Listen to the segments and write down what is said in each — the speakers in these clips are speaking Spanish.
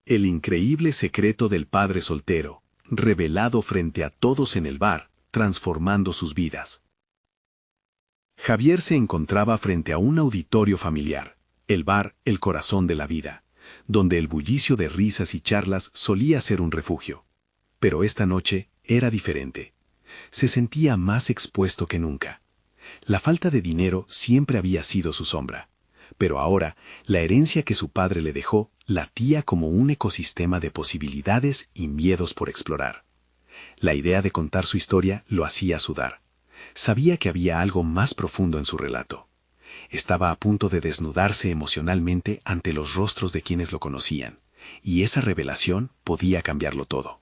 El increíble secreto del padre soltero, revelado frente a todos en el bar, transformando sus vidas. Javier se encontraba frente a un auditorio familiar, el bar, el corazón de la vida, donde el bullicio de risas y charlas solía ser un refugio. Pero esta noche era diferente. Se sentía más expuesto que nunca. La falta de dinero siempre había sido su sombra, pero ahora la herencia que su padre le dejó latía como un ecosistema de posibilidades y miedos por explorar. La idea de contar su historia lo hacía sudar. Sabía que había algo más profundo en su relato. Estaba a punto de desnudarse emocionalmente ante los rostros de quienes lo conocían, y esa revelación podía cambiarlo todo.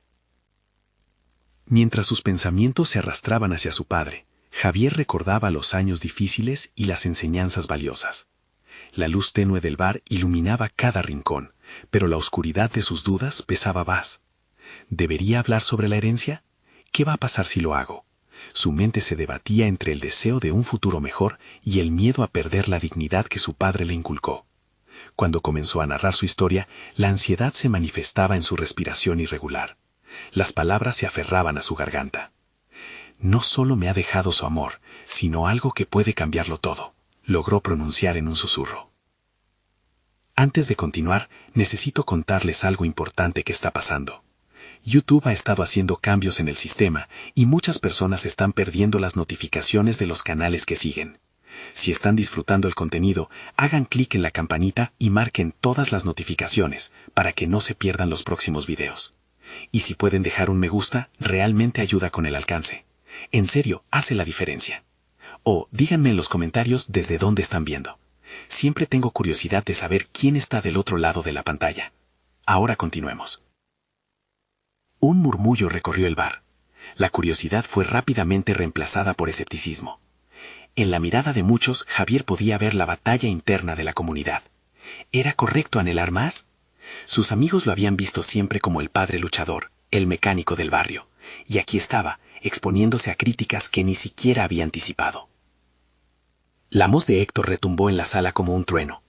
Mientras sus pensamientos se arrastraban hacia su padre, Javier recordaba los años difíciles y las enseñanzas valiosas. La luz tenue del bar iluminaba cada rincón, pero la oscuridad de sus dudas pesaba más. ¿Debería hablar sobre la herencia? ¿Qué va a pasar si lo hago? Su mente se debatía entre el deseo de un futuro mejor y el miedo a perder la dignidad que su padre le inculcó. Cuando comenzó a narrar su historia, la ansiedad se manifestaba en su respiración irregular. Las palabras se aferraban a su garganta. No solo me ha dejado su amor, sino algo que puede cambiarlo todo, logró pronunciar en un susurro. Antes de continuar, necesito contarles algo importante que está pasando. YouTube ha estado haciendo cambios en el sistema y muchas personas están perdiendo las notificaciones de los canales que siguen. Si están disfrutando el contenido, hagan clic en la campanita y marquen todas las notificaciones para que no se pierdan los próximos videos. Y si pueden dejar un me gusta, realmente ayuda con el alcance. En serio, hace la diferencia. O díganme en los comentarios desde dónde están viendo. Siempre tengo curiosidad de saber quién está del otro lado de la pantalla. Ahora continuemos. Un murmullo recorrió el bar. La curiosidad fue rápidamente reemplazada por escepticismo. En la mirada de muchos, Javier podía ver la batalla interna de la comunidad. ¿Era correcto anhelar más? Sus amigos lo habían visto siempre como el padre luchador, el mecánico del barrio, y aquí estaba, exponiéndose a críticas que ni siquiera había anticipado. La voz de Héctor retumbó en la sala como un trueno.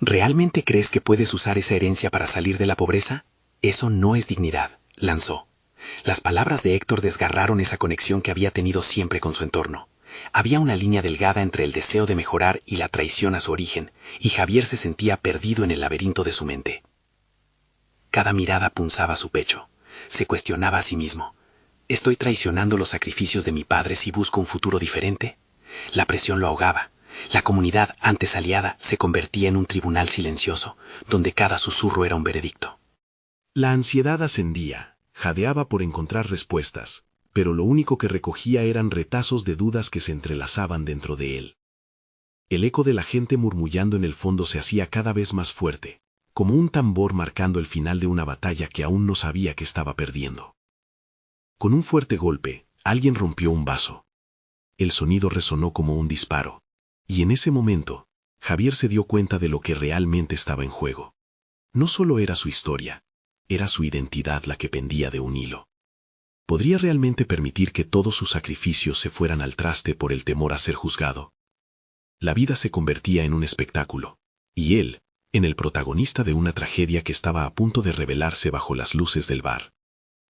¿Realmente crees que puedes usar esa herencia para salir de la pobreza? Eso no es dignidad, lanzó. Las palabras de Héctor desgarraron esa conexión que había tenido siempre con su entorno. Había una línea delgada entre el deseo de mejorar y la traición a su origen, y Javier se sentía perdido en el laberinto de su mente. Cada mirada punzaba su pecho. Se cuestionaba a sí mismo. ¿Estoy traicionando los sacrificios de mi padre si busco un futuro diferente? La presión lo ahogaba. La comunidad, antes aliada, se convertía en un tribunal silencioso, donde cada susurro era un veredicto. La ansiedad ascendía, jadeaba por encontrar respuestas, pero lo único que recogía eran retazos de dudas que se entrelazaban dentro de él. El eco de la gente murmullando en el fondo se hacía cada vez más fuerte, como un tambor marcando el final de una batalla que aún no sabía que estaba perdiendo. Con un fuerte golpe, alguien rompió un vaso. El sonido resonó como un disparo, y en ese momento, Javier se dio cuenta de lo que realmente estaba en juego. No solo era su historia, era su identidad la que pendía de un hilo. ¿Podría realmente permitir que todos sus sacrificios se fueran al traste por el temor a ser juzgado? La vida se convertía en un espectáculo, y él, en el protagonista de una tragedia que estaba a punto de revelarse bajo las luces del bar.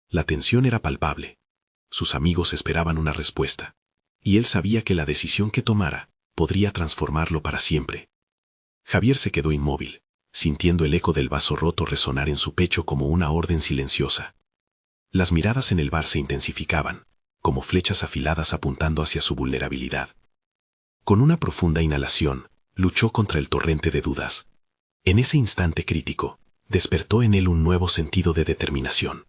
La tensión era palpable. Sus amigos esperaban una respuesta, y él sabía que la decisión que tomara podría transformarlo para siempre. Javier se quedó inmóvil, sintiendo el eco del vaso roto resonar en su pecho como una orden silenciosa. Las miradas en el bar se intensificaban, como flechas afiladas apuntando hacia su vulnerabilidad. Con una profunda inhalación, luchó contra el torrente de dudas. En ese instante crítico, despertó en él un nuevo sentido de determinación.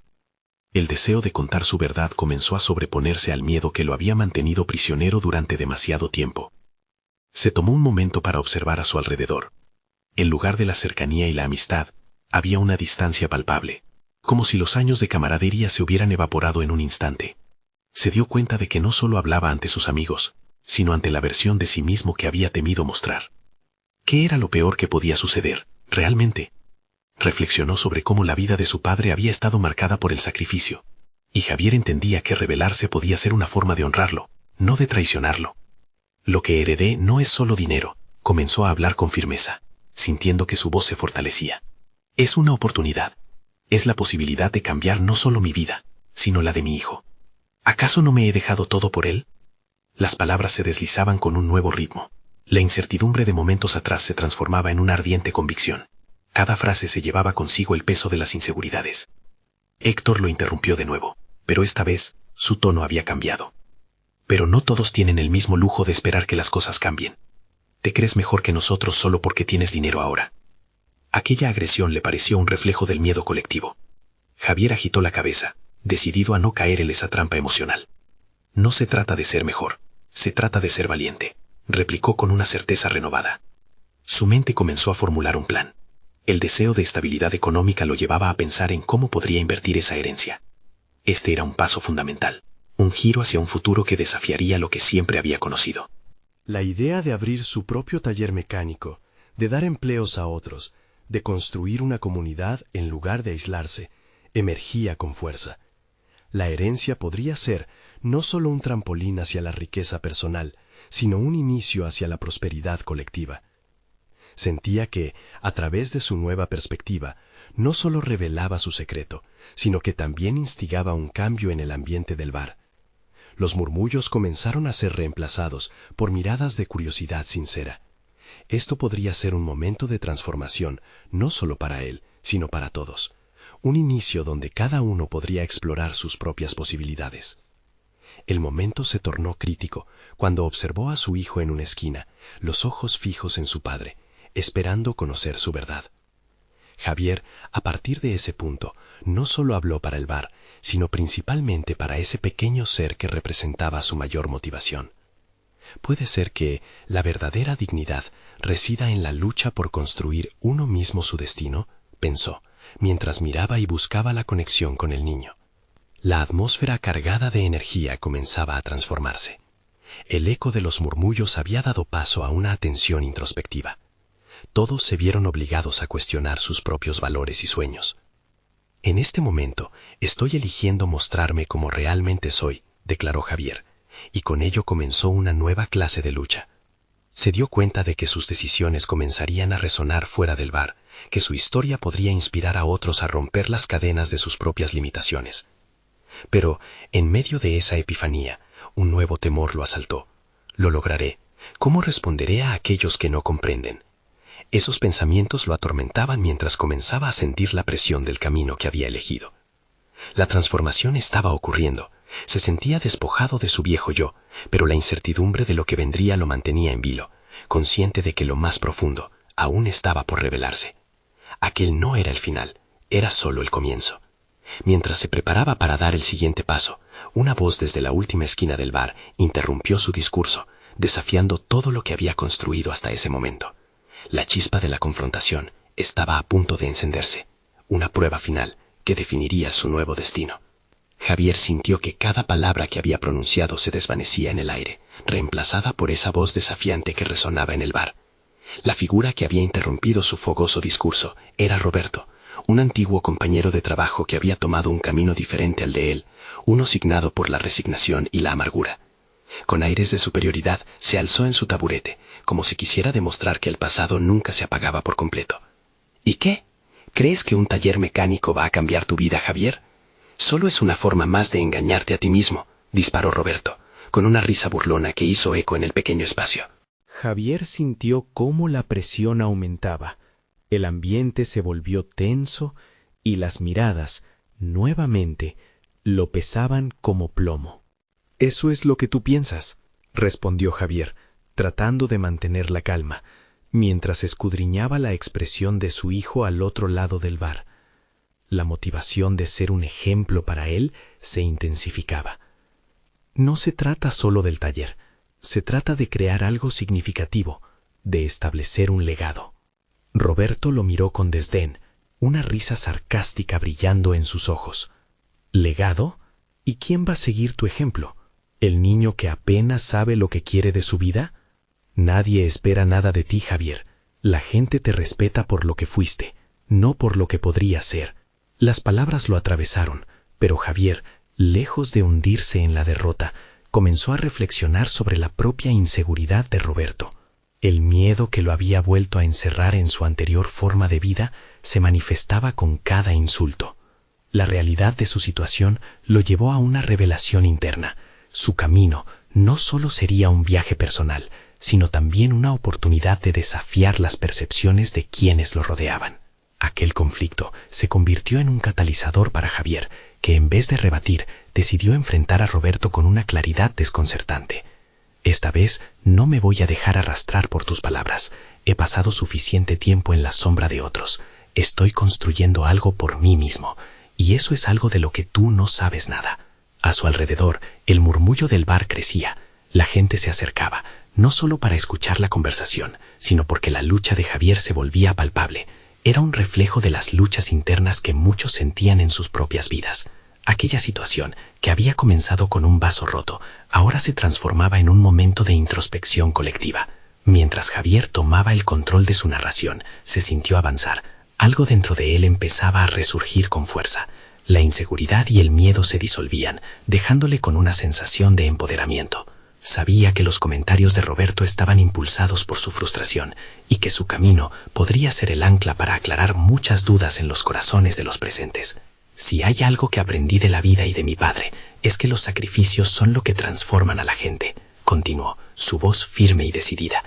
El deseo de contar su verdad comenzó a sobreponerse al miedo que lo había mantenido prisionero durante demasiado tiempo. Se tomó un momento para observar a su alrededor. En lugar de la cercanía y la amistad, había una distancia palpable, como si los años de camaradería se hubieran evaporado en un instante. Se dio cuenta de que no solo hablaba ante sus amigos, sino ante la versión de sí mismo que había temido mostrar. ¿Qué era lo peor que podía suceder, realmente? Reflexionó sobre cómo la vida de su padre había estado marcada por el sacrificio, y Javier entendía que rebelarse podía ser una forma de honrarlo, no de traicionarlo. Lo que heredé no es solo dinero, comenzó a hablar con firmeza, sintiendo que su voz se fortalecía. Es una oportunidad. Es la posibilidad de cambiar no solo mi vida, sino la de mi hijo. ¿Acaso no me he dejado todo por él? Las palabras se deslizaban con un nuevo ritmo. La incertidumbre de momentos atrás se transformaba en una ardiente convicción. Cada frase se llevaba consigo el peso de las inseguridades. Héctor lo interrumpió de nuevo, pero esta vez su tono había cambiado. Pero no todos tienen el mismo lujo de esperar que las cosas cambien. Te crees mejor que nosotros solo porque tienes dinero ahora. Aquella agresión le pareció un reflejo del miedo colectivo. Javier agitó la cabeza, decidido a no caer en esa trampa emocional. No se trata de ser mejor, se trata de ser valiente, replicó con una certeza renovada. Su mente comenzó a formular un plan. El deseo de estabilidad económica lo llevaba a pensar en cómo podría invertir esa herencia. Este era un paso fundamental, un giro hacia un futuro que desafiaría lo que siempre había conocido. La idea de abrir su propio taller mecánico, de dar empleos a otros, de construir una comunidad en lugar de aislarse, emergía con fuerza. La herencia podría ser no solo un trampolín hacia la riqueza personal, sino un inicio hacia la prosperidad colectiva. Sentía que, a través de su nueva perspectiva, no solo revelaba su secreto, sino que también instigaba un cambio en el ambiente del bar. Los murmullos comenzaron a ser reemplazados por miradas de curiosidad sincera. Esto podría ser un momento de transformación, no solo para él, sino para todos. Un inicio donde cada uno podría explorar sus propias posibilidades. El momento se tornó crítico cuando observó a su hijo en una esquina, los ojos fijos en su padre, esperando conocer su verdad. Javier, a partir de ese punto, no solo habló para el bar, sino principalmente para ese pequeño ser que representaba su mayor motivación. Puede ser que la verdadera dignidad resida en la lucha por construir uno mismo su destino, pensó, mientras miraba y buscaba la conexión con el niño. La atmósfera cargada de energía comenzaba a transformarse. El eco de los murmullos había dado paso a una atención introspectiva. Todos se vieron obligados a cuestionar sus propios valores y sueños. En este momento estoy eligiendo mostrarme como realmente soy, declaró Javier, y con ello comenzó una nueva clase de lucha. Se dio cuenta de que sus decisiones comenzarían a resonar fuera del bar, que su historia podría inspirar a otros a romper las cadenas de sus propias limitaciones. Pero, en medio de esa epifanía, un nuevo temor lo asaltó. ¿Lo lograré? ¿Cómo responderé a aquellos que no comprenden? Esos pensamientos lo atormentaban mientras comenzaba a sentir la presión del camino que había elegido. La transformación estaba ocurriendo. Se sentía despojado de su viejo yo, pero la incertidumbre de lo que vendría lo mantenía en vilo, consciente de que lo más profundo aún estaba por revelarse. Aquel no era el final, era solo el comienzo. Mientras se preparaba para dar el siguiente paso, una voz desde la última esquina del bar interrumpió su discurso, desafiando todo lo que había construido hasta ese momento. La chispa de la confrontación estaba a punto de encenderse, una prueba final que definiría su nuevo destino. Javier sintió que cada palabra que había pronunciado se desvanecía en el aire, reemplazada por esa voz desafiante que resonaba en el bar. La figura que había interrumpido su fogoso discurso era Roberto, un antiguo compañero de trabajo que había tomado un camino diferente al de él, uno signado por la resignación y la amargura. Con aires de superioridad se alzó en su taburete, como si quisiera demostrar que el pasado nunca se apagaba por completo. ¿Y qué? ¿Crees que un taller mecánico va a cambiar tu vida, Javier? Solo es una forma más de engañarte a ti mismo, disparó Roberto, con una risa burlona que hizo eco en el pequeño espacio. Javier sintió cómo la presión aumentaba. El ambiente se volvió tenso y las miradas, nuevamente, lo pesaban como plomo. «Eso es lo que tú piensas», respondió Javier, tratando de mantener la calma, mientras escudriñaba la expresión de su hijo al otro lado del bar. La motivación de ser un ejemplo para él se intensificaba. No se trata solo del taller, se trata de crear algo significativo, de establecer un legado. Roberto lo miró con desdén, una risa sarcástica brillando en sus ojos. ¿Legado? ¿Y quién va a seguir tu ejemplo? ¿El niño que apenas sabe lo que quiere de su vida? Nadie espera nada de ti, Javier. La gente te respeta por lo que fuiste, no por lo que podría ser. Las palabras lo atravesaron, pero Javier, lejos de hundirse en la derrota, comenzó a reflexionar sobre la propia inseguridad de Roberto. El miedo que lo había vuelto a encerrar en su anterior forma de vida se manifestaba con cada insulto. La realidad de su situación lo llevó a una revelación interna. Su camino no solo sería un viaje personal, sino también una oportunidad de desafiar las percepciones de quienes lo rodeaban. Aquel conflicto se convirtió en un catalizador para Javier, que en vez de rebatir, decidió enfrentar a Roberto con una claridad desconcertante. Esta vez no me voy a dejar arrastrar por tus palabras. He pasado suficiente tiempo en la sombra de otros. Estoy construyendo algo por mí mismo, y eso es algo de lo que tú no sabes nada. A su alrededor, el murmullo del bar crecía. La gente se acercaba, no solo para escuchar la conversación, sino porque la lucha de Javier se volvía palpable. Era un reflejo de las luchas internas que muchos sentían en sus propias vidas. Aquella situación, que había comenzado con un vaso roto, ahora se transformaba en un momento de introspección colectiva. Mientras Javier tomaba el control de su narración, se sintió avanzar. Algo dentro de él empezaba a resurgir con fuerza. La inseguridad y el miedo se disolvían, dejándole con una sensación de empoderamiento. Sabía que los comentarios de Roberto estaban impulsados por su frustración y que su camino podría ser el ancla para aclarar muchas dudas en los corazones de los presentes. Si hay algo que aprendí de la vida y de mi padre, es que los sacrificios son lo que transforman a la gente, continuó, su voz firme y decidida.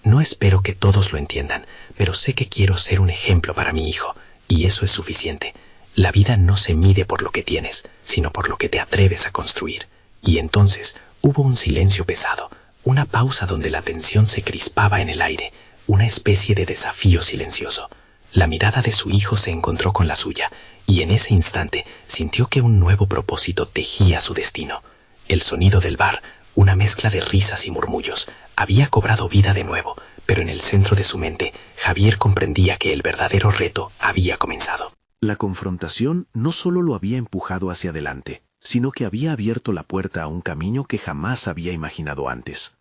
No espero que todos lo entiendan, pero sé que quiero ser un ejemplo para mi hijo, y eso es suficiente. La vida no se mide por lo que tienes, sino por lo que te atreves a construir. Y entonces hubo un silencio pesado, una pausa donde la tensión se crispaba en el aire, una especie de desafío silencioso. La mirada de su hijo se encontró con la suya, y en ese instante sintió que un nuevo propósito tejía su destino. El sonido del bar, una mezcla de risas y murmullos, había cobrado vida de nuevo, pero en el centro de su mente, Javier comprendía que el verdadero reto había comenzado. La confrontación no solo lo había empujado hacia adelante, sino que había abierto la puerta a un camino que jamás había imaginado antes.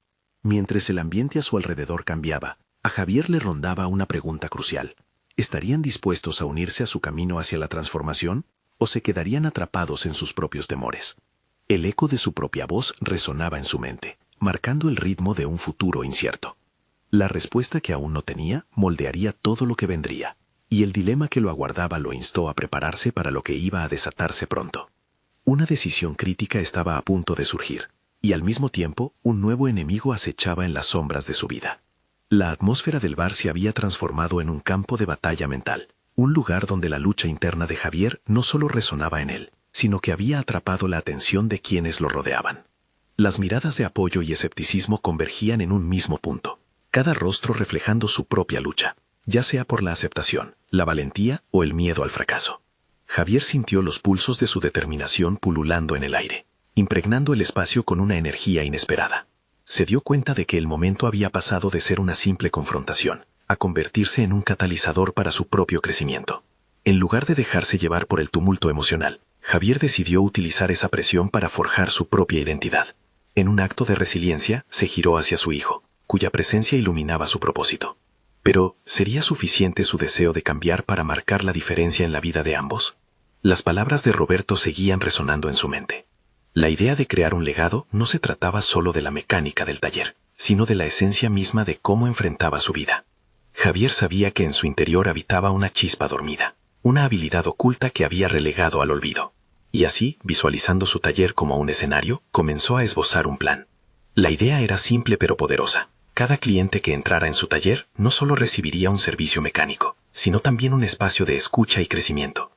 Mientras el ambiente a su alrededor cambiaba, a Javier le rondaba una pregunta crucial. ¿Estarían dispuestos a unirse a su camino hacia la transformación o se quedarían atrapados en sus propios temores? El eco de su propia voz resonaba en su mente, marcando el ritmo de un futuro incierto. La respuesta que aún no tenía moldearía todo lo que vendría, y el dilema que lo aguardaba lo instó a prepararse para lo que iba a desatarse pronto. Una decisión crítica estaba a punto de surgir, y al mismo tiempo un nuevo enemigo acechaba en las sombras de su vida. La atmósfera del bar se había transformado en un campo de batalla mental, un lugar donde la lucha interna de Javier no solo resonaba en él, sino que había atrapado la atención de quienes lo rodeaban. Las miradas de apoyo y escepticismo convergían en un mismo punto, cada rostro reflejando su propia lucha, ya sea por la aceptación, la valentía o el miedo al fracaso. Javier sintió los pulsos de su determinación pululando en el aire, impregnando el espacio con una energía inesperada. Se dio cuenta de que el momento había pasado de ser una simple confrontación a convertirse en un catalizador para su propio crecimiento. En lugar de dejarse llevar por el tumulto emocional, Javier decidió utilizar esa presión para forjar su propia identidad. En un acto de resiliencia, se giró hacia su hijo, cuya presencia iluminaba su propósito. Pero, ¿sería suficiente su deseo de cambiar para marcar la diferencia en la vida de ambos? Las palabras de Roberto seguían resonando en su mente. La idea de crear un legado no se trataba solo de la mecánica del taller, sino de la esencia misma de cómo enfrentaba su vida. Javier sabía que en su interior habitaba una chispa dormida, una habilidad oculta que había relegado al olvido. Y así, visualizando su taller como un escenario, comenzó a esbozar un plan. La idea era simple pero poderosa. Cada cliente que entrara en su taller no solo recibiría un servicio mecánico, sino también un espacio de escucha y crecimiento.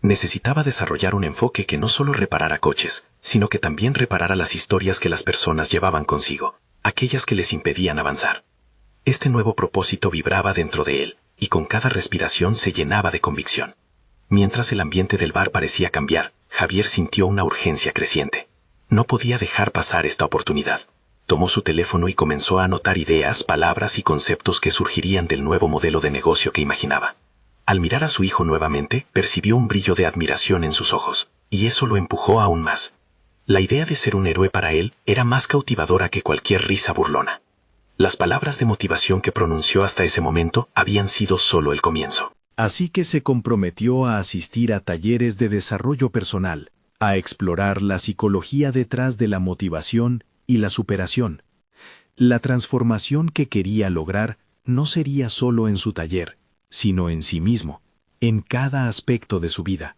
Necesitaba desarrollar un enfoque que no solo reparara coches, sino que también reparara las historias que las personas llevaban consigo, aquellas que les impedían avanzar. Este nuevo propósito vibraba dentro de él, y con cada respiración se llenaba de convicción. Mientras el ambiente del bar parecía cambiar, Javier sintió una urgencia creciente. No podía dejar pasar esta oportunidad. Tomó su teléfono y comenzó a anotar ideas, palabras y conceptos que surgirían del nuevo modelo de negocio que imaginaba. Al mirar a su hijo nuevamente, percibió un brillo de admiración en sus ojos, y eso lo empujó aún más. La idea de ser un héroe para él era más cautivadora que cualquier risa burlona. Las palabras de motivación que pronunció hasta ese momento habían sido solo el comienzo. Así que se comprometió a asistir a talleres de desarrollo personal, a explorar la psicología detrás de la motivación y la superación. La transformación que quería lograr no sería solo en su taller, sino en sí mismo, en cada aspecto de su vida.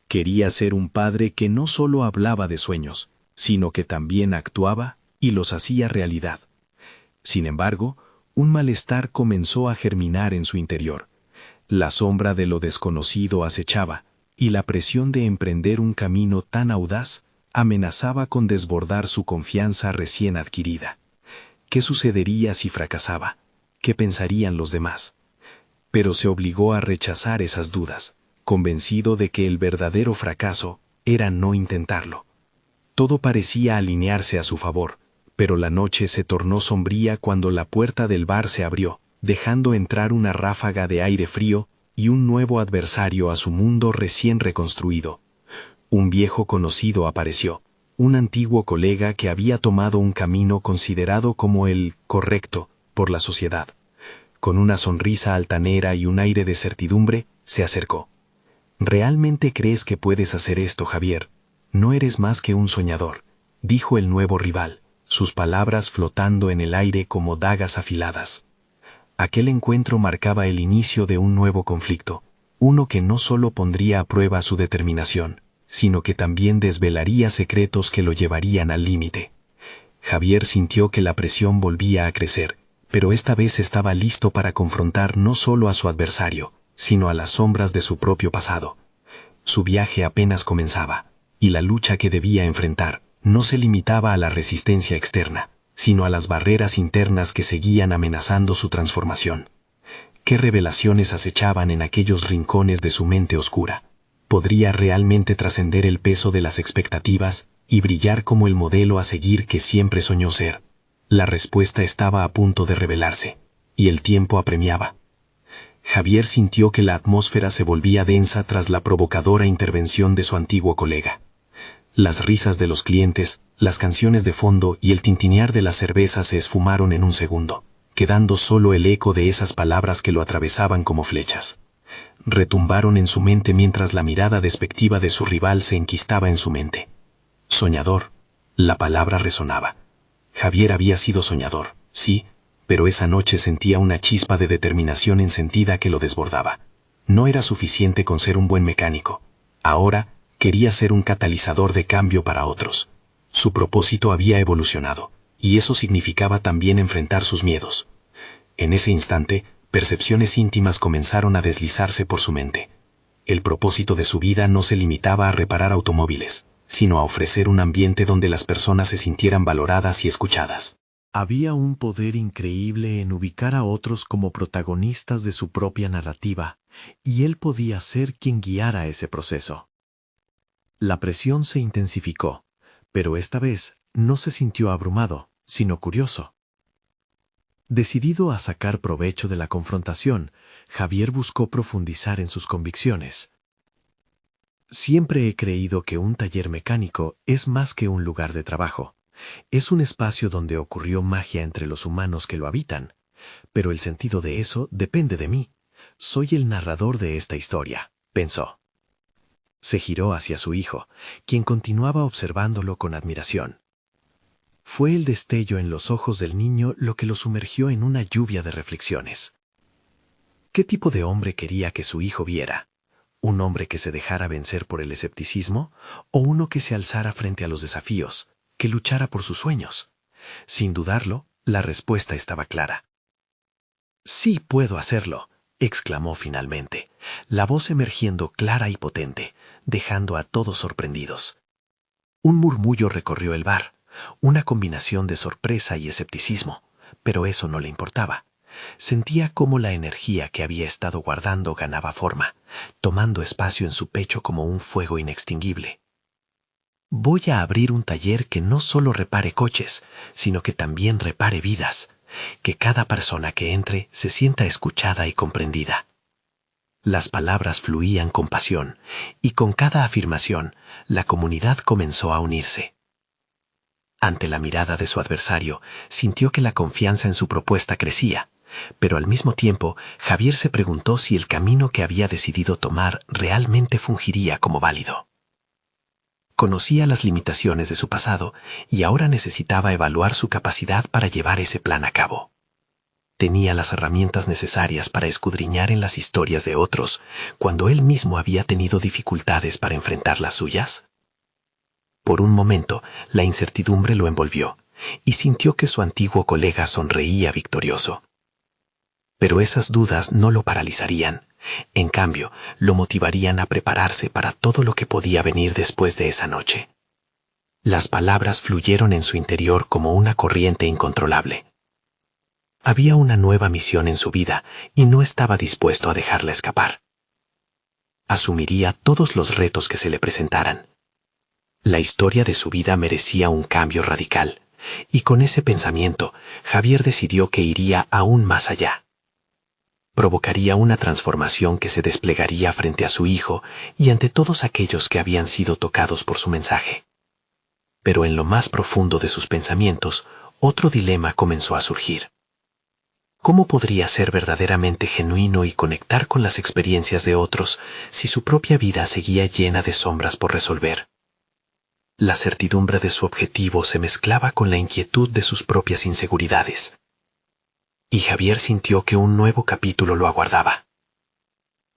Quería ser un padre que no solo hablaba de sueños, sino que también actuaba y los hacía realidad. Sin embargo, un malestar comenzó a germinar en su interior. La sombra de lo desconocido acechaba, y la presión de emprender un camino tan audaz amenazaba con desbordar su confianza recién adquirida. ¿Qué sucedería si fracasaba? ¿Qué pensarían los demás? Pero se obligó a rechazar esas dudas, convencido de que el verdadero fracaso era no intentarlo. Todo parecía alinearse a su favor, pero la noche se tornó sombría cuando la puerta del bar se abrió, dejando entrar una ráfaga de aire frío y un nuevo adversario a su mundo recién reconstruido. Un viejo conocido apareció, un antiguo colega que había tomado un camino considerado como el correcto por la sociedad. Con una sonrisa altanera y un aire de certidumbre, se acercó. ¿Realmente crees que puedes hacer esto, Javier? No eres más que un soñador, dijo el nuevo rival, sus palabras flotando en el aire como dagas afiladas. Aquel encuentro marcaba el inicio de un nuevo conflicto, uno que no solo pondría a prueba su determinación, sino que también desvelaría secretos que lo llevarían al límite. Javier sintió que la presión volvía a crecer, pero esta vez estaba listo para confrontar no solo a su adversario, sino a las sombras de su propio pasado. Su viaje apenas comenzaba, y la lucha que debía enfrentar no se limitaba a la resistencia externa, sino a las barreras internas que seguían amenazando su transformación. ¿Qué revelaciones acechaban en aquellos rincones de su mente oscura? ¿Podría realmente trascender el peso de las expectativas y brillar como el modelo a seguir que siempre soñó ser? La respuesta estaba a punto de revelarse, y el tiempo apremiaba. Javier sintió que la atmósfera se volvía densa tras la provocadora intervención de su antiguo colega. Las risas de los clientes, las canciones de fondo y el tintinear de la cerveza se esfumaron en un segundo, quedando solo el eco de esas palabras que lo atravesaban como flechas. Retumbaron en su mente mientras la mirada despectiva de su rival se enquistaba en su mente. Soñador. La palabra resonaba. Javier había sido soñador, sí, pero esa noche sentía una chispa de determinación encendida que lo desbordaba. No era suficiente con ser un buen mecánico. Ahora, quería ser un catalizador de cambio para otros. Su propósito había evolucionado, y eso significaba también enfrentar sus miedos. En ese instante, percepciones íntimas comenzaron a deslizarse por su mente. El propósito de su vida no se limitaba a reparar automóviles, sino a ofrecer un ambiente donde las personas se sintieran valoradas y escuchadas. Había un poder increíble en ubicar a otros como protagonistas de su propia narrativa, y él podía ser quien guiara ese proceso. La presión se intensificó, pero esta vez no se sintió abrumado, sino curioso. Decidido a sacar provecho de la confrontación, Javier buscó profundizar en sus convicciones. Siempre he creído que un taller mecánico es más que un lugar de trabajo. Es un espacio donde ocurrió magia entre los humanos que lo habitan, pero el sentido de eso depende de mí. Soy el narrador de esta historia, pensó. Se giró hacia su hijo, quien continuaba observándolo con admiración. Fue el destello en los ojos del niño lo que lo sumergió en una lluvia de reflexiones. ¿Qué tipo de hombre quería que su hijo viera? ¿Un hombre que se dejara vencer por el escepticismo o uno que se alzara frente a los desafíos, que luchara por sus sueños? Sin dudarlo, la respuesta estaba clara. «Sí puedo hacerlo», exclamó finalmente, la voz emergiendo clara y potente, dejando a todos sorprendidos. Un murmullo recorrió el bar, una combinación de sorpresa y escepticismo, pero eso no le importaba. Sentía cómo la energía que había estado guardando ganaba forma, tomando espacio en su pecho como un fuego inextinguible. «Voy a abrir un taller que no solo repare coches, sino que también repare vidas, que cada persona que entre se sienta escuchada y comprendida». Las palabras fluían con pasión, y con cada afirmación, la comunidad comenzó a unirse. Ante la mirada de su adversario, sintió que la confianza en su propuesta crecía, pero al mismo tiempo, Javier se preguntó si el camino que había decidido tomar realmente fungiría como válido. Conocía las limitaciones de su pasado y ahora necesitaba evaluar su capacidad para llevar ese plan a cabo. tenía las herramientas necesarias para escudriñar en las historias de otros cuando él mismo había tenido dificultades para enfrentar las suyas? Por un momento, la incertidumbre lo envolvió y sintió que su antiguo colega sonreía victorioso. Pero esas dudas no lo paralizarían. En cambio, lo motivarían a prepararse para todo lo que podía venir después de esa noche. Las palabras fluyeron en su interior como una corriente incontrolable. Había una nueva misión en su vida y no estaba dispuesto a dejarla escapar. Asumiría todos los retos que se le presentaran. La historia de su vida merecía un cambio radical, y con ese pensamiento, Javier decidió que iría aún más allá. Provocaría una transformación que se desplegaría frente a su hijo y ante todos aquellos que habían sido tocados por su mensaje. Pero en lo más profundo de sus pensamientos, otro dilema comenzó a surgir. ¿Cómo podría ser verdaderamente genuino y conectar con las experiencias de otros si su propia vida seguía llena de sombras por resolver? La certidumbre de su objetivo se mezclaba con la inquietud de sus propias inseguridades. Y Javier sintió que un nuevo capítulo lo aguardaba.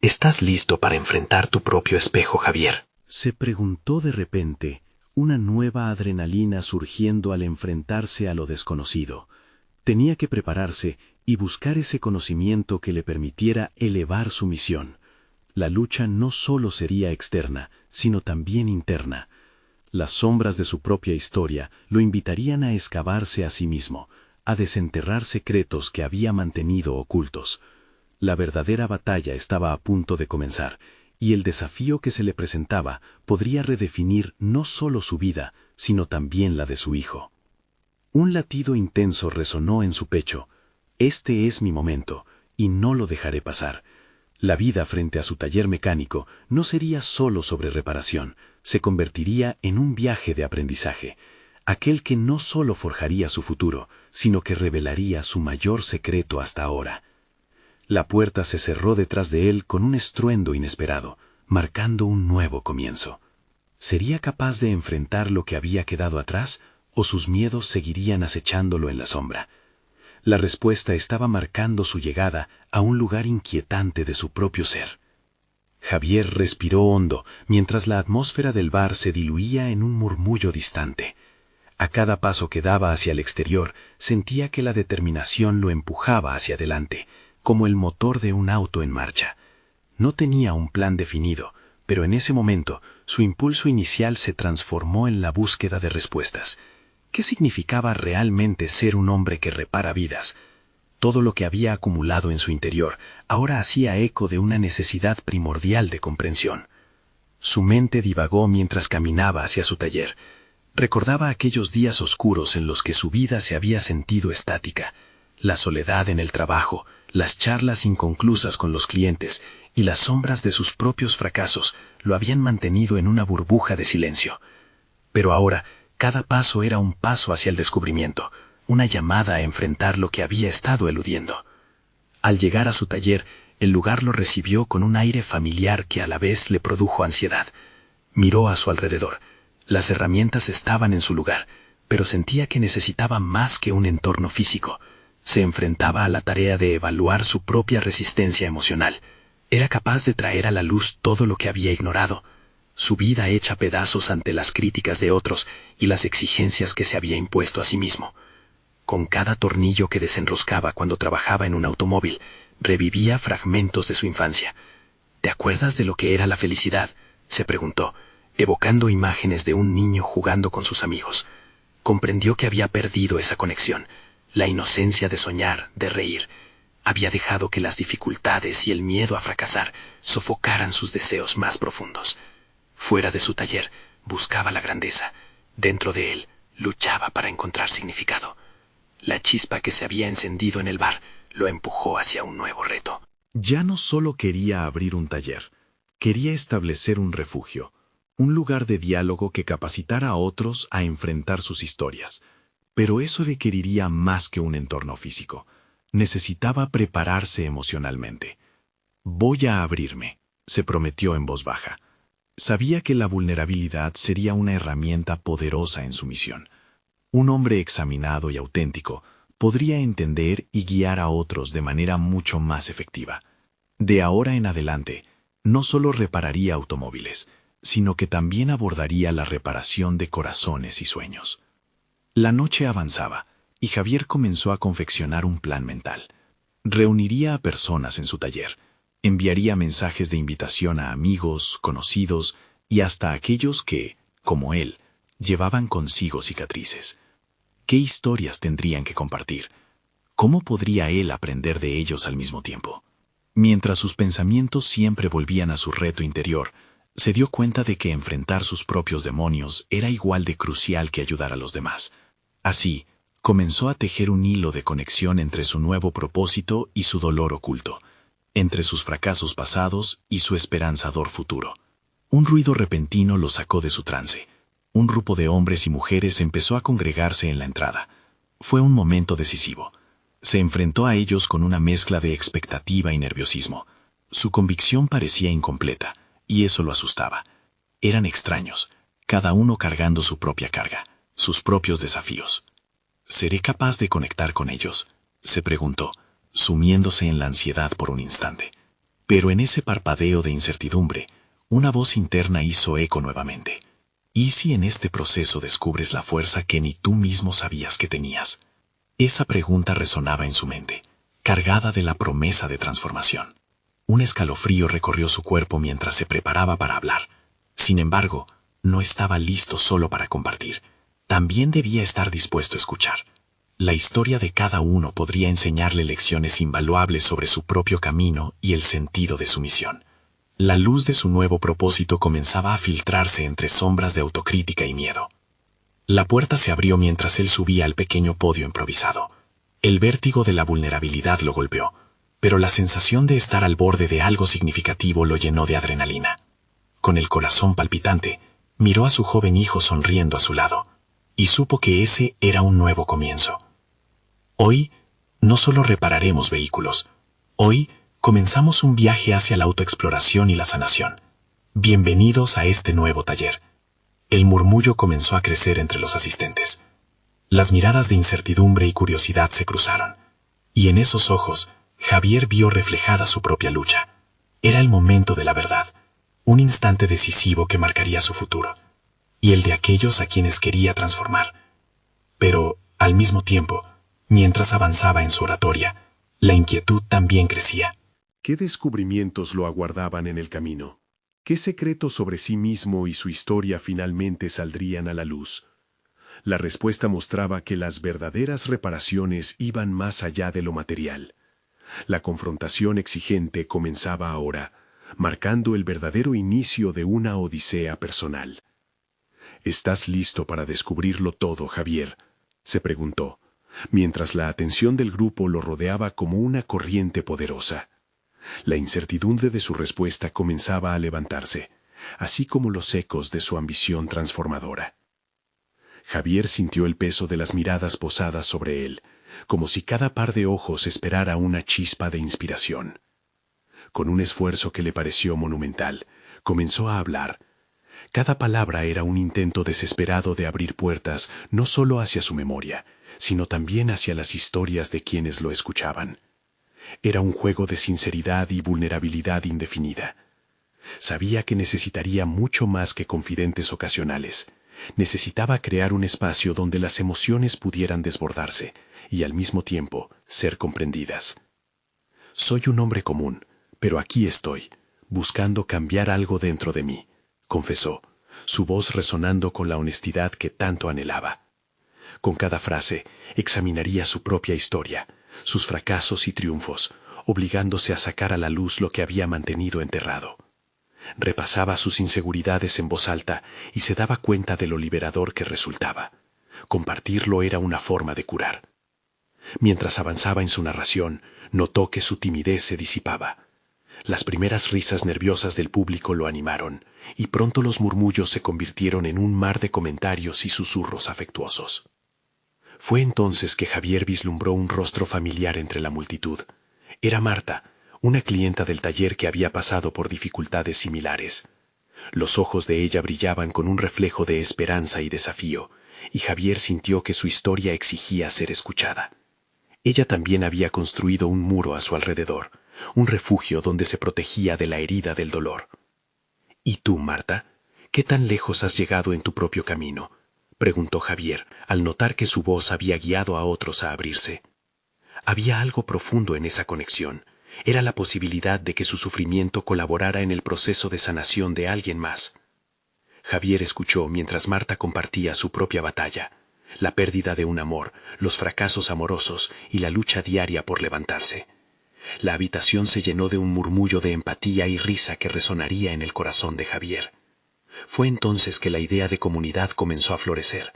¿Estás listo para enfrentar tu propio espejo, Javier?, se preguntó de repente, una nueva adrenalina surgiendo al enfrentarse a lo desconocido. Tenía que prepararse y buscar ese conocimiento que le permitiera elevar su misión. La lucha no solo sería externa, sino también interna. Las sombras de su propia historia lo invitarían a excavarse a sí mismo, a desenterrar secretos que había mantenido ocultos. La verdadera batalla estaba a punto de comenzar, y el desafío que se le presentaba podría redefinir no solo su vida, sino también la de su hijo. Un latido intenso resonó en su pecho. Este es mi momento, y no lo dejaré pasar. La vida frente a su taller mecánico no sería solo sobre reparación, se convertiría en un viaje de aprendizaje, aquel que no solo forjaría su futuro, sino que revelaría su mayor secreto hasta ahora. La puerta se cerró detrás de él con un estruendo inesperado, marcando un nuevo comienzo. ¿Sería capaz de enfrentar lo que había quedado atrás, o sus miedos seguirían acechándolo en la sombra? La respuesta estaba marcando su llegada a un lugar inquietante de su propio ser. Javier respiró hondo mientras la atmósfera del bar se diluía en un murmullo distante. A cada paso que daba hacia el exterior, sentía que la determinación lo empujaba hacia adelante, como el motor de un auto en marcha. No tenía un plan definido, pero en ese momento su impulso inicial se transformó en la búsqueda de respuestas. ¿Qué significaba realmente ser un hombre que repara vidas? Todo lo que había acumulado en su interior ahora hacía eco de una necesidad primordial de comprensión. Su mente divagó mientras caminaba hacia su taller. Recordaba aquellos días oscuros en los que su vida se había sentido estática, la soledad en el trabajo, las charlas inconclusas con los clientes y las sombras de sus propios fracasos lo habían mantenido en una burbuja de silencio. Pero ahora, cada paso era un paso hacia el descubrimiento, una llamada a enfrentar lo que había estado eludiendo. Al llegar a su taller, el lugar lo recibió con un aire familiar que a la vez le produjo ansiedad. Miró a su alrededor. Las herramientas estaban en su lugar, pero sentía que necesitaba más que un entorno físico. Se enfrentaba a la tarea de evaluar su propia resistencia emocional. Era capaz de traer a la luz todo lo que había ignorado. Su vida hecha pedazos ante las críticas de otros y las exigencias que se había impuesto a sí mismo. Con cada tornillo que desenroscaba cuando trabajaba en un automóvil, revivía fragmentos de su infancia. ¿Te acuerdas de lo que era la felicidad?, se preguntó, evocando imágenes de un niño jugando con sus amigos. Comprendió que había perdido esa conexión, la inocencia de soñar, de reír. Había dejado que las dificultades y el miedo a fracasar sofocaran sus deseos más profundos. Fuera de su taller, buscaba la grandeza. Dentro de él, luchaba para encontrar significado. La chispa que se había encendido en el bar lo empujó hacia un nuevo reto. Ya no solo quería abrir un taller, quería establecer un refugio, un lugar de diálogo que capacitara a otros a enfrentar sus historias. Pero eso requeriría más que un entorno físico. Necesitaba prepararse emocionalmente. «Voy a abrirme», se prometió en voz baja. Sabía que la vulnerabilidad sería una herramienta poderosa en su misión. Un hombre examinado y auténtico podría entender y guiar a otros de manera mucho más efectiva. De ahora en adelante, no solo repararía automóviles, sino que también abordaría la reparación de corazones y sueños. La noche avanzaba y Javier comenzó a confeccionar un plan mental. Reuniría a personas en su taller, enviaría mensajes de invitación a amigos, conocidos y hasta aquellos que, como él, llevaban consigo cicatrices. ¿Qué historias tendrían que compartir? ¿Cómo podría él aprender de ellos al mismo tiempo? Mientras sus pensamientos siempre volvían a su reto interior, se dio cuenta de que enfrentar sus propios demonios era igual de crucial que ayudar a los demás. Así, comenzó a tejer un hilo de conexión entre su nuevo propósito y su dolor oculto, entre sus fracasos pasados y su esperanzador futuro. Un ruido repentino lo sacó de su trance. Un grupo de hombres y mujeres empezó a congregarse en la entrada. Fue un momento decisivo. Se enfrentó a ellos con una mezcla de expectativa y nerviosismo. Su convicción parecía incompleta, y eso lo asustaba. Eran extraños, cada uno cargando su propia carga, sus propios desafíos. ¿Seré capaz de conectar con ellos?, se preguntó, sumiéndose en la ansiedad por un instante. Pero en ese parpadeo de incertidumbre, una voz interna hizo eco nuevamente. ¿Y si en este proceso descubres la fuerza que ni tú mismo sabías que tenías? Esa pregunta resonaba en su mente, cargada de la promesa de transformación. Un escalofrío recorrió su cuerpo mientras se preparaba para hablar. Sin embargo, no estaba listo solo para compartir. También debía estar dispuesto a escuchar. La historia de cada uno podría enseñarle lecciones invaluables sobre su propio camino y el sentido de su misión. La luz de su nuevo propósito comenzaba a filtrarse entre sombras de autocrítica y miedo. La puerta se abrió mientras él subía al pequeño podio improvisado. El vértigo de la vulnerabilidad lo golpeó, pero la sensación de estar al borde de algo significativo lo llenó de adrenalina. Con el corazón palpitante, miró a su joven hijo sonriendo a su lado, y supo que ese era un nuevo comienzo. Hoy, no solo repararemos vehículos, hoy comenzamos un viaje hacia la autoexploración y la sanación. Bienvenidos a este nuevo taller. El murmullo comenzó a crecer entre los asistentes. Las miradas de incertidumbre y curiosidad se cruzaron, y en esos ojos, Javier vio reflejada su propia lucha. Era el momento de la verdad, un instante decisivo que marcaría su futuro, y el de aquellos a quienes quería transformar. Pero, al mismo tiempo, mientras avanzaba en su oratoria, la inquietud también crecía. ¿Qué descubrimientos lo aguardaban en el camino? ¿Qué secretos sobre sí mismo y su historia finalmente saldrían a la luz? La respuesta mostraba que las verdaderas reparaciones iban más allá de lo material. La confrontación exigente comenzaba ahora, marcando el verdadero inicio de una odisea personal. ¿Estás listo para descubrirlo todo, Javier?, se preguntó, mientras la atención del grupo lo rodeaba como una corriente poderosa. La incertidumbre de su respuesta comenzaba a levantarse, así como los ecos de su ambición transformadora. Javier sintió el peso de las miradas posadas sobre él, como si cada par de ojos esperara una chispa de inspiración. Con un esfuerzo que le pareció monumental, comenzó a hablar. Cada palabra era un intento desesperado de abrir puertas no solo hacia su memoria, sino también hacia las historias de quienes lo escuchaban. Era un juego de sinceridad y vulnerabilidad indefinida. Sabía que necesitaría mucho más que confidentes ocasionales. Necesitaba crear un espacio donde las emociones pudieran desbordarse y al mismo tiempo ser comprendidas. Soy un hombre común, pero aquí estoy, buscando cambiar algo dentro de mí, confesó, su voz resonando con la honestidad que tanto anhelaba. Con cada frase, examinaría su propia historia, sus fracasos y triunfos, obligándose a sacar a la luz lo que había mantenido enterrado. Repasaba sus inseguridades en voz alta y se daba cuenta de lo liberador que resultaba. Compartirlo era una forma de curar. Mientras avanzaba en su narración, notó que su timidez se disipaba. Las primeras risas nerviosas del público lo animaron, y pronto los murmullos se convirtieron en un mar de comentarios y susurros afectuosos. Fue entonces que Javier vislumbró un rostro familiar entre la multitud. Era Marta, una clienta del taller que había pasado por dificultades similares. Los ojos de ella brillaban con un reflejo de esperanza y desafío, y Javier sintió que su historia exigía ser escuchada. Ella también había construido un muro a su alrededor, un refugio donde se protegía de la herida del dolor. ¿Y tú, Marta? ¿Qué tan lejos has llegado en tu propio camino?, preguntó Javier, al notar que su voz había guiado a otros a abrirse. Había algo profundo en esa conexión. Era la posibilidad de que su sufrimiento colaborara en el proceso de sanación de alguien más. Javier escuchó mientras Marta compartía su propia batalla, la pérdida de un amor, los fracasos amorosos y la lucha diaria por levantarse. La habitación se llenó de un murmullo de empatía y risa que resonaría en el corazón de Javier. Fue entonces que la idea de comunidad comenzó a florecer.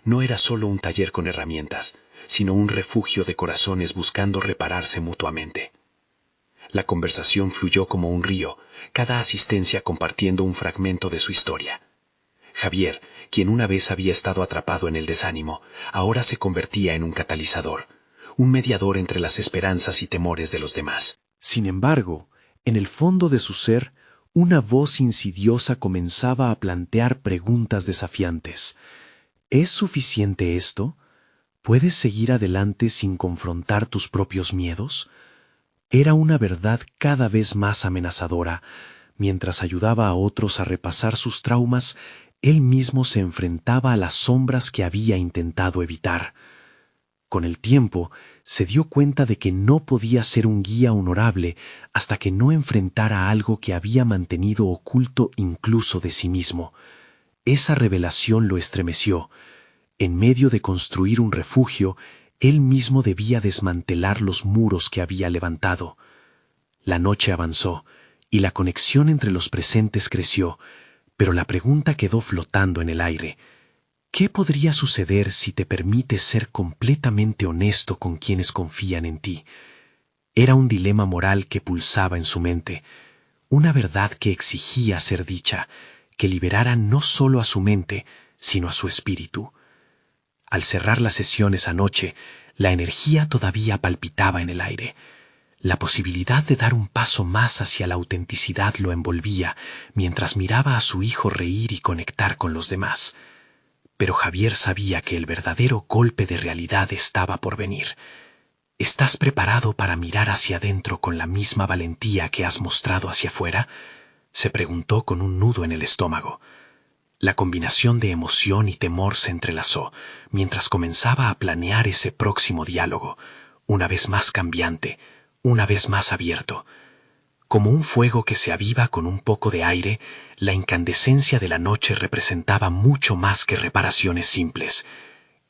No era solo un taller con herramientas, sino un refugio de corazones buscando repararse mutuamente. La conversación fluyó como un río, cada asistencia compartiendo un fragmento de su historia. Javier, quien una vez había estado atrapado en el desánimo, ahora se convertía en un catalizador, un mediador entre las esperanzas y temores de los demás. Sin embargo, en el fondo de su ser, una voz insidiosa comenzaba a plantear preguntas desafiantes. ¿Es suficiente esto? ¿Puedes seguir adelante sin confrontar tus propios miedos? Era una verdad cada vez más amenazadora. Mientras ayudaba a otros a repasar sus traumas, él mismo se enfrentaba a las sombras que había intentado evitar. Con el tiempo, se dio cuenta de que no podía ser un guía honorable hasta que no enfrentara algo que había mantenido oculto incluso de sí mismo. Esa revelación lo estremeció. En medio de construir un refugio, él mismo debía desmantelar los muros que había levantado. La noche avanzó, y la conexión entre los presentes creció, pero la pregunta quedó flotando en el aire. ¿Qué podría suceder si te permites ser completamente honesto con quienes confían en ti? Era un dilema moral que pulsaba en su mente, una verdad que exigía ser dicha, que liberara no solo a su mente, sino a su espíritu. Al cerrar la sesión esa noche, la energía todavía palpitaba en el aire. La posibilidad de dar un paso más hacia la autenticidad lo envolvía, mientras miraba a su hijo reír y conectar con los demás. Pero Javier sabía que el verdadero golpe de realidad estaba por venir. ¿Estás preparado para mirar hacia adentro con la misma valentía que has mostrado hacia afuera?, se preguntó con un nudo en el estómago. La combinación de emoción y temor se entrelazó, mientras comenzaba a planear ese próximo diálogo, una vez más cambiante, una vez más abierto. Como un fuego que se aviva con un poco de aire, la incandescencia de la noche representaba mucho más que reparaciones simples.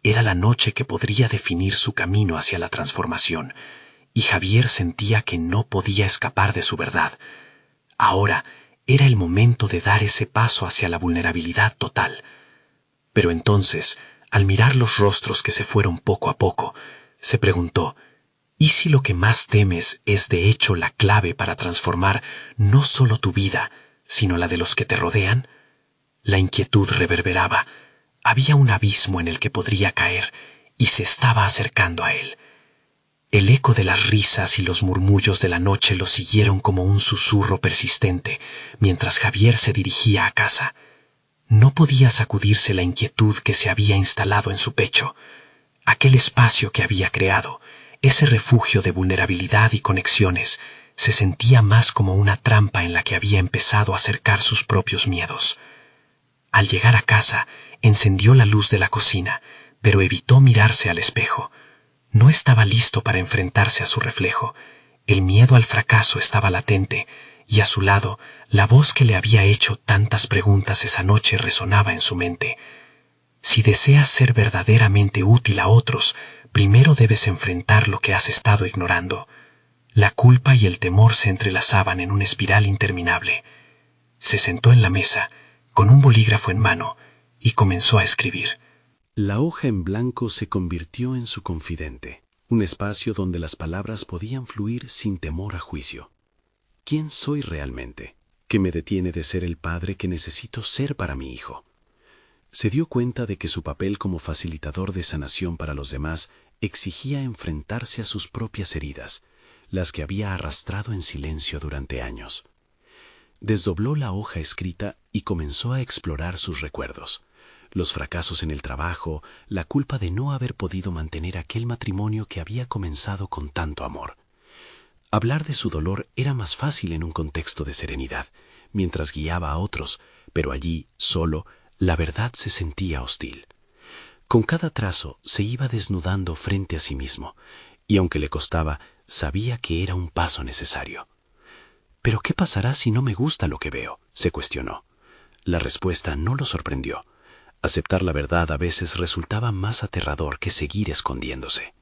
Era la noche que podría definir su camino hacia la transformación, y Javier sentía que no podía escapar de su verdad. Ahora era el momento de dar ese paso hacia la vulnerabilidad total. Pero entonces, al mirar los rostros que se fueron poco a poco, se preguntó, ¿y si lo que más temes es de hecho la clave para transformar no solo tu vida, sino la de los que te rodean? La inquietud reverberaba. Había un abismo en el que podría caer, y se estaba acercando a él. El eco de las risas y los murmullos de la noche lo siguieron como un susurro persistente, mientras Javier se dirigía a casa. No podía sacudirse la inquietud que se había instalado en su pecho. Aquel espacio que había creado, ese refugio de vulnerabilidad y conexiones, se sentía más como una trampa en la que había empezado a cercar sus propios miedos. Al llegar a casa, encendió la luz de la cocina, pero evitó mirarse al espejo. No estaba listo para enfrentarse a su reflejo. El miedo al fracaso estaba latente, y a su lado, la voz que le había hecho tantas preguntas esa noche resonaba en su mente. Si deseas ser verdaderamente útil a otros, primero debes enfrentar lo que has estado ignorando. La culpa y el temor se entrelazaban en una espiral interminable. Se sentó en la mesa, con un bolígrafo en mano, y comenzó a escribir. La hoja en blanco se convirtió en su confidente, un espacio donde las palabras podían fluir sin temor a juicio. ¿Quién soy realmente? ¿Qué me detiene de ser el padre que necesito ser para mi hijo? Se dio cuenta de que su papel como facilitador de sanación para los demás exigía enfrentarse a sus propias heridas, las que había arrastrado en silencio durante años. Desdobló la hoja escrita y comenzó a explorar sus recuerdos. Los fracasos en el trabajo, la culpa de no haber podido mantener aquel matrimonio que había comenzado con tanto amor. Hablar de su dolor era más fácil en un contexto de serenidad, mientras guiaba a otros, pero allí, solo, la verdad se sentía hostil. Con cada trazo se iba desnudando frente a sí mismo, y aunque le costaba, sabía que era un paso necesario. ¿Pero qué pasará si no me gusta lo que veo?, se cuestionó. La respuesta no lo sorprendió. Aceptar la verdad a veces resultaba más aterrador que seguir escondiéndose.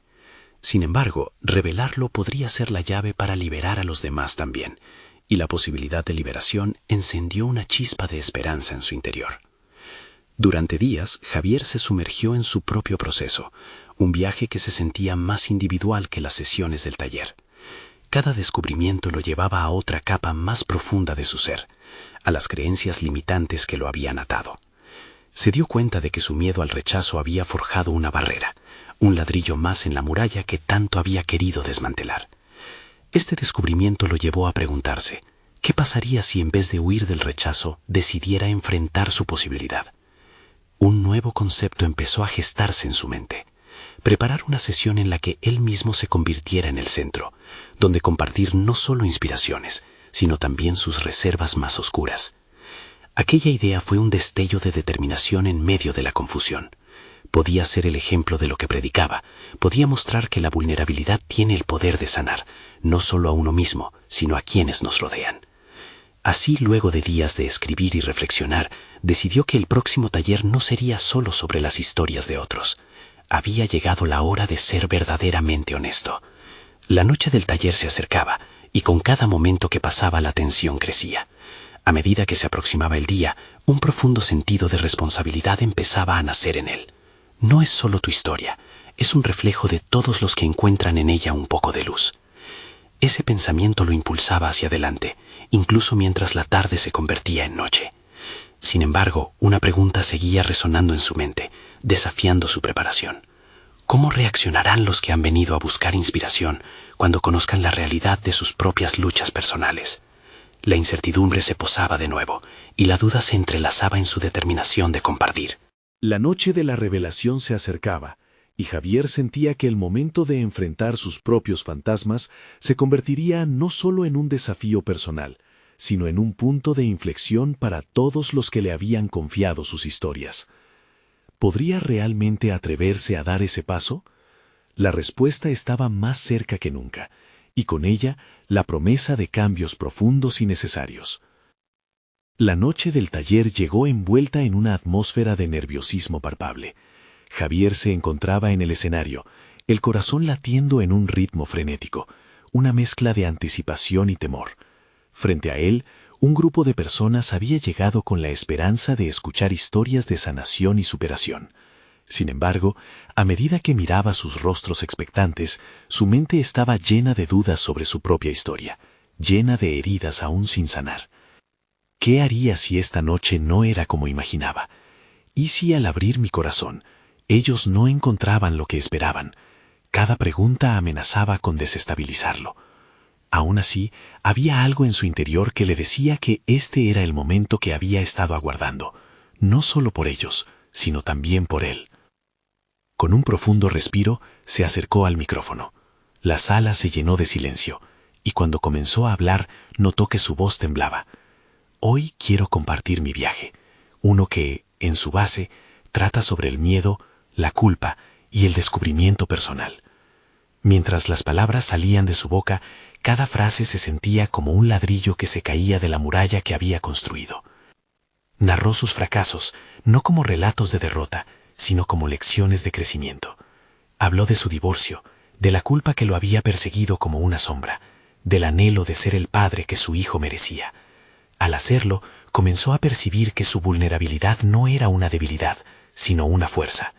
Sin embargo, revelarlo podría ser la llave para liberar a los demás también, y la posibilidad de liberación encendió una chispa de esperanza en su interior. Durante días, Javier se sumergió en su propio proceso, un viaje que se sentía más individual que las sesiones del taller. Cada descubrimiento lo llevaba a otra capa más profunda de su ser, a las creencias limitantes que lo habían atado. Se dio cuenta de que su miedo al rechazo había forjado una barrera, un ladrillo más en la muralla que tanto había querido desmantelar. Este descubrimiento lo llevó a preguntarse, ¿qué pasaría si en vez de huir del rechazo decidiera enfrentar su posibilidad? Un nuevo concepto empezó a gestarse en su mente. Preparar una sesión en la que él mismo se convirtiera en el centro, donde compartir no solo inspiraciones, sino también sus reservas más oscuras. Aquella idea fue un destello de determinación en medio de la confusión. Podía ser el ejemplo de lo que predicaba, podía mostrar que la vulnerabilidad tiene el poder de sanar, no solo a uno mismo, sino a quienes nos rodean. Así, luego de días de escribir y reflexionar, decidió que el próximo taller no sería solo sobre las historias de otros. Había llegado la hora de ser verdaderamente honesto. La noche del taller se acercaba, y con cada momento que pasaba la tensión crecía. A medida que se aproximaba el día, un profundo sentido de responsabilidad empezaba a nacer en él. No es solo tu historia, es un reflejo de todos los que encuentran en ella un poco de luz. Ese pensamiento lo impulsaba hacia adelante, incluso mientras la tarde se convertía en noche. Sin embargo, una pregunta seguía resonando en su mente, desafiando su preparación. ¿Cómo reaccionarán los que han venido a buscar inspiración cuando conozcan la realidad de sus propias luchas personales? La incertidumbre se posaba de nuevo, y la duda se entrelazaba en su determinación de compartir. La noche de la revelación se acercaba, y Javier sentía que el momento de enfrentar sus propios fantasmas se convertiría no solo en un desafío personal, sino en un punto de inflexión para todos los que le habían confiado sus historias. ¿Podría realmente atreverse a dar ese paso? La respuesta estaba más cerca que nunca, y con ella la promesa de cambios profundos y necesarios. La noche del taller llegó envuelta en una atmósfera de nerviosismo palpable. Javier se encontraba en el escenario, el corazón latiendo en un ritmo frenético, una mezcla de anticipación y temor. Frente a él, un grupo de personas había llegado con la esperanza de escuchar historias de sanación y superación. Sin embargo, a medida que miraba sus rostros expectantes, su mente estaba llena de dudas sobre su propia historia, llena de heridas aún sin sanar. ¿Qué haría si esta noche no era como imaginaba? ¿Y si al abrir mi corazón, ellos no encontraban lo que esperaban? Cada pregunta amenazaba con desestabilizarlo. Aún así, había algo en su interior que le decía que este era el momento que había estado aguardando, no solo por ellos, sino también por él. Con un profundo respiro, se acercó al micrófono. La sala se llenó de silencio, y cuando comenzó a hablar, notó que su voz temblaba. Hoy quiero compartir mi viaje, uno que, en su base, trata sobre el miedo, la culpa y el descubrimiento personal. Mientras las palabras salían de su boca, cada frase se sentía como un ladrillo que se caía de la muralla que había construido. Narró sus fracasos, no como relatos de derrota, sino como lecciones de crecimiento. Habló de su divorcio, de la culpa que lo había perseguido como una sombra, del anhelo de ser el padre que su hijo merecía. Al hacerlo, comenzó a percibir que su vulnerabilidad no era una debilidad, sino una fuerza.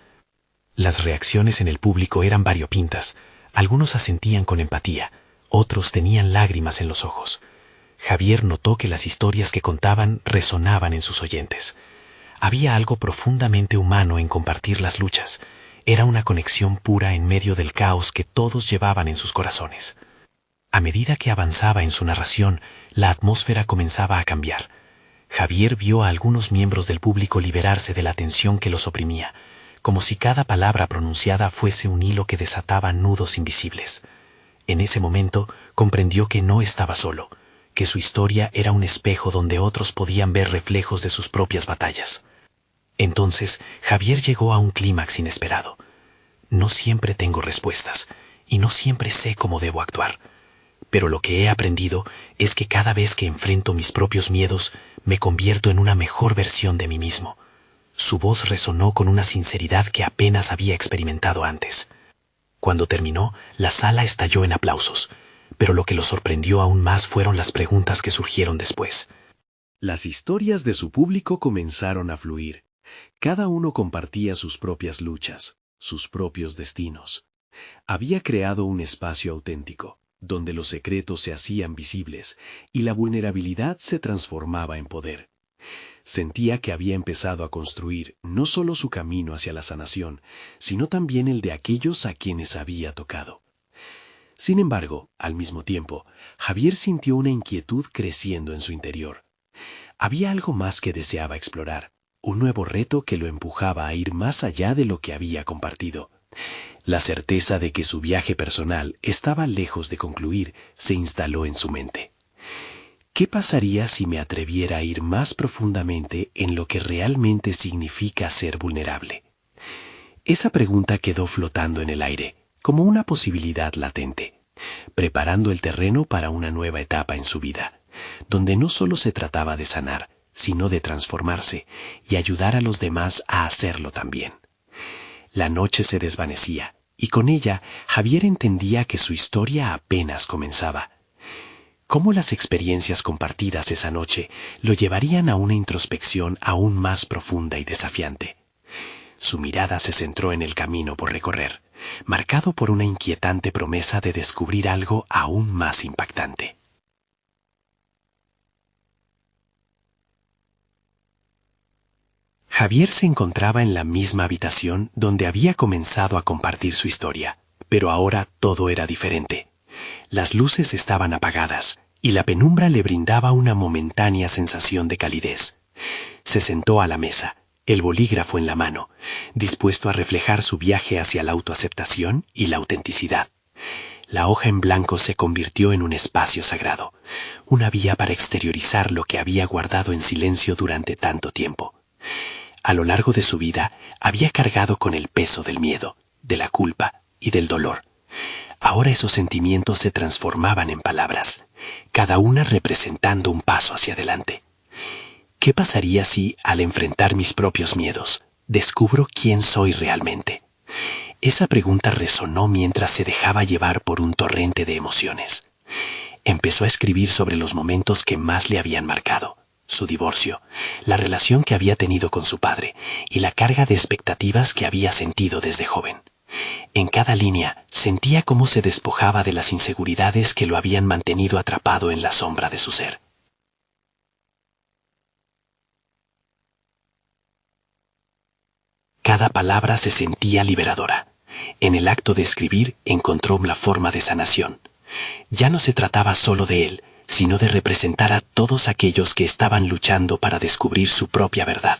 Las reacciones en el público eran variopintas. Algunos asentían con empatía, otros tenían lágrimas en los ojos. Javier notó que las historias que contaban resonaban en sus oyentes. Había algo profundamente humano en compartir las luchas. Era una conexión pura en medio del caos que todos llevaban en sus corazones. A medida que avanzaba en su narración, la atmósfera comenzaba a cambiar. Javier vio a algunos miembros del público liberarse de la tensión que los oprimía, como si cada palabra pronunciada fuese un hilo que desataba nudos invisibles. En ese momento comprendió que no estaba solo, que su historia era un espejo donde otros podían ver reflejos de sus propias batallas. Entonces, Javier llegó a un clímax inesperado. No siempre tengo respuestas, y no siempre sé cómo debo actuar. Pero lo que he aprendido es que cada vez que enfrento mis propios miedos, me convierto en una mejor versión de mí mismo. Su voz resonó con una sinceridad que apenas había experimentado antes. Cuando terminó, la sala estalló en aplausos, pero lo que lo sorprendió aún más fueron las preguntas que surgieron después. Las historias de su público comenzaron a fluir. Cada uno compartía sus propias luchas, sus propios destinos. Había creado un espacio auténtico, donde los secretos se hacían visibles y la vulnerabilidad se transformaba en poder. Sentía que había empezado a construir no solo su camino hacia la sanación, sino también el de aquellos a quienes había tocado. Sin embargo, al mismo tiempo, Javier sintió una inquietud creciendo en su interior. Había algo más que deseaba explorar, un nuevo reto que lo empujaba a ir más allá de lo que había compartido. La certeza de que su viaje personal estaba lejos de concluir se instaló en su mente. ¿Qué pasaría si me atreviera a ir más profundamente en lo que realmente significa ser vulnerable? Esa pregunta quedó flotando en el aire, como una posibilidad latente, preparando el terreno para una nueva etapa en su vida, donde no solo se trataba de sanar, sino de transformarse y ayudar a los demás a hacerlo también. La noche se desvanecía, y con ella Javier entendía que su historia apenas comenzaba. Cómo las experiencias compartidas esa noche lo llevarían a una introspección aún más profunda y desafiante. Su mirada se centró en el camino por recorrer, marcado por una inquietante promesa de descubrir algo aún más impactante. Javier se encontraba en la misma habitación donde había comenzado a compartir su historia, pero ahora todo era diferente. Las luces estaban apagadas y la penumbra le brindaba una momentánea sensación de calidez. Se sentó a la mesa, el bolígrafo en la mano, dispuesto a reflejar su viaje hacia la autoaceptación y la autenticidad. La hoja en blanco se convirtió en un espacio sagrado, una vía para exteriorizar lo que había guardado en silencio durante tanto tiempo. A lo largo de su vida había cargado con el peso del miedo, de la culpa y del dolor. Ahora esos sentimientos se transformaban en palabras, cada una representando un paso hacia adelante. ¿Qué pasaría si, al enfrentar mis propios miedos, descubro quién soy realmente? Esa pregunta resonó mientras se dejaba llevar por un torrente de emociones. Empezó a escribir sobre los momentos que más le habían marcado: su divorcio, la relación que había tenido con su padre y la carga de expectativas que había sentido desde joven. En cada línea sentía cómo se despojaba de las inseguridades que lo habían mantenido atrapado en la sombra de su ser. Cada palabra se sentía liberadora. En el acto de escribir encontró la forma de sanación. Ya no se trataba solo de él, sino de representar a todos aquellos que estaban luchando para descubrir su propia verdad.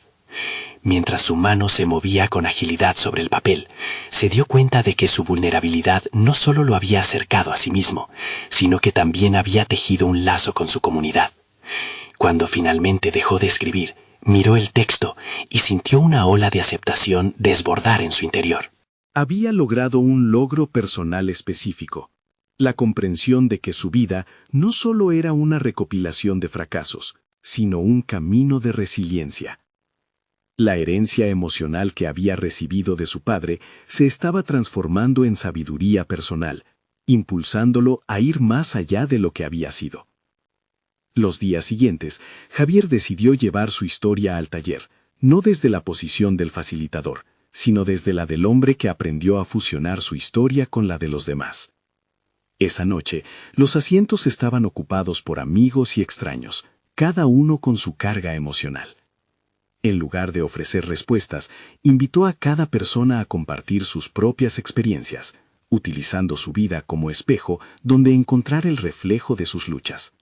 Mientras su mano se movía con agilidad sobre el papel, se dio cuenta de que su vulnerabilidad no solo lo había acercado a sí mismo, sino que también había tejido un lazo con su comunidad. Cuando finalmente dejó de escribir, miró el texto y sintió una ola de aceptación desbordar en su interior. Había logrado un logro personal específico: la comprensión de que su vida no solo era una recopilación de fracasos, sino un camino de resiliencia. La herencia emocional que había recibido de su padre se estaba transformando en sabiduría personal, impulsándolo a ir más allá de lo que había sido. Los días siguientes, Javier decidió llevar su historia al taller, no desde la posición del facilitador, sino desde la del hombre que aprendió a fusionar su historia con la de los demás. Esa noche, los asientos estaban ocupados por amigos y extraños, cada uno con su carga emocional. En lugar de ofrecer respuestas, invitó a cada persona a compartir sus propias experiencias, utilizando su vida como espejo donde encontrar el reflejo de sus luchas.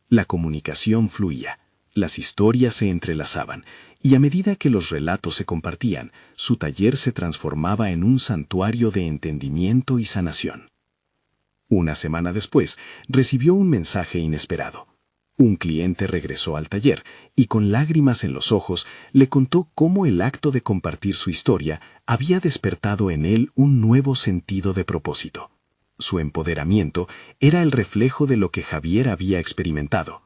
La comunicación fluía, las historias se entrelazaban, y a medida que los relatos se compartían, su taller se transformaba en un santuario de entendimiento y sanación. Una semana después, recibió un mensaje inesperado. Un cliente regresó al taller y con lágrimas en los ojos le contó cómo el acto de compartir su historia había despertado en él un nuevo sentido de propósito. Su empoderamiento era el reflejo de lo que Javier había experimentado.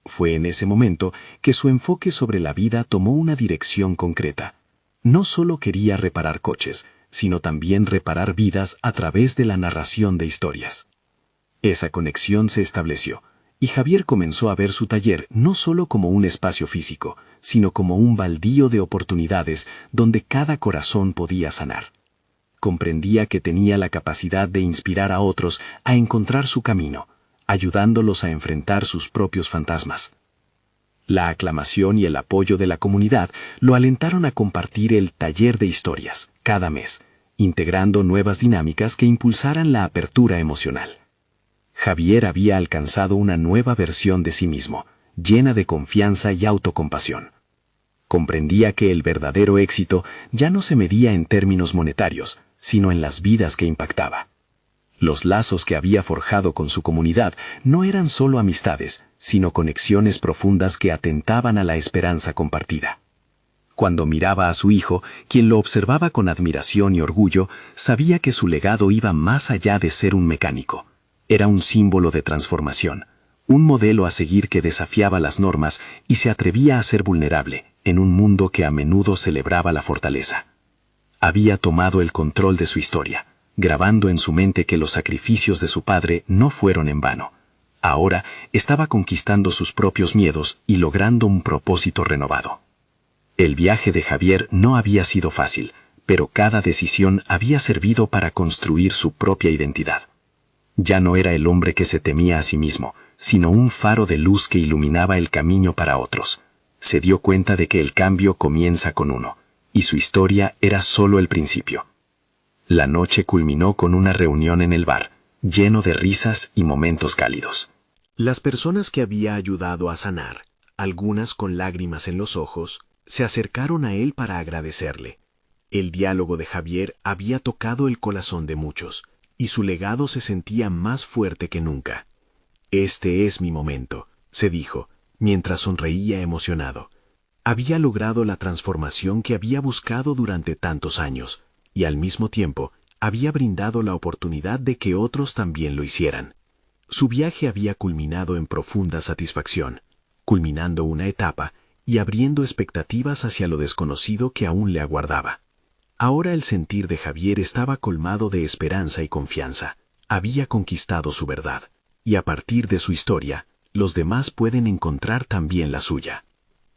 Fue en ese momento que su enfoque sobre la vida tomó una dirección concreta. No solo quería reparar coches, sino también reparar vidas a través de la narración de historias. Esa conexión se estableció, y Javier comenzó a ver su taller no solo como un espacio físico, sino como un baldío de oportunidades donde cada corazón podía sanar. Comprendía que tenía la capacidad de inspirar a otros a encontrar su camino, ayudándolos a enfrentar sus propios fantasmas. La aclamación y el apoyo de la comunidad lo alentaron a compartir el taller de historias cada mes, integrando nuevas dinámicas que impulsaran la apertura emocional. Javier había alcanzado una nueva versión de sí mismo, llena de confianza y autocompasión. Comprendía que el verdadero éxito ya no se medía en términos monetarios, sino en las vidas que impactaba. Los lazos que había forjado con su comunidad no eran solo amistades, sino conexiones profundas que atentaban a la esperanza compartida. Cuando miraba a su hijo, quien lo observaba con admiración y orgullo, sabía que su legado iba más allá de ser un mecánico. Era un símbolo de transformación, un modelo a seguir que desafiaba las normas y se atrevía a ser vulnerable en un mundo que a menudo celebraba la fortaleza. Había tomado el control de su historia, grabando en su mente que los sacrificios de su padre no fueron en vano. Ahora estaba conquistando sus propios miedos y logrando un propósito renovado. El viaje de Javier no había sido fácil, pero cada decisión había servido para construir su propia identidad. Ya no era el hombre que se temía a sí mismo, sino un faro de luz que iluminaba el camino para otros. Se dio cuenta de que el cambio comienza con uno, y su historia era solo el principio. La noche culminó con una reunión en el bar, lleno de risas y momentos cálidos. Las personas que había ayudado a sanar, algunas con lágrimas en los ojos, se acercaron a él para agradecerle. El diálogo de Javier había tocado el corazón de muchos, y su legado se sentía más fuerte que nunca. «Este es mi momento», se dijo, mientras sonreía emocionado. Había logrado la transformación que había buscado durante tantos años, y al mismo tiempo había brindado la oportunidad de que otros también lo hicieran. Su viaje había culminado en profunda satisfacción, culminando una etapa y abriendo expectativas hacia lo desconocido que aún le aguardaba. Ahora el sentir de Javier estaba colmado de esperanza y confianza. Había conquistado su verdad, y a partir de su historia, los demás pueden encontrar también la suya.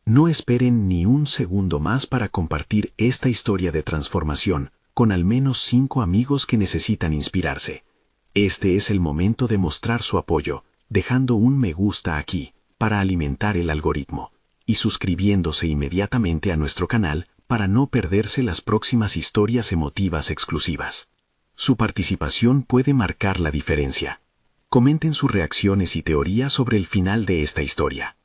No esperen ni un segundo más para compartir esta historia de transformación con al menos 5 amigos que necesitan inspirarse. Este es el momento de mostrar su apoyo, dejando un me gusta aquí, para alimentar el algoritmo, y suscribiéndose inmediatamente a nuestro canal para no perderse las próximas historias emotivas exclusivas. Su participación puede marcar la diferencia. Comenten sus reacciones y teorías sobre el final de esta historia.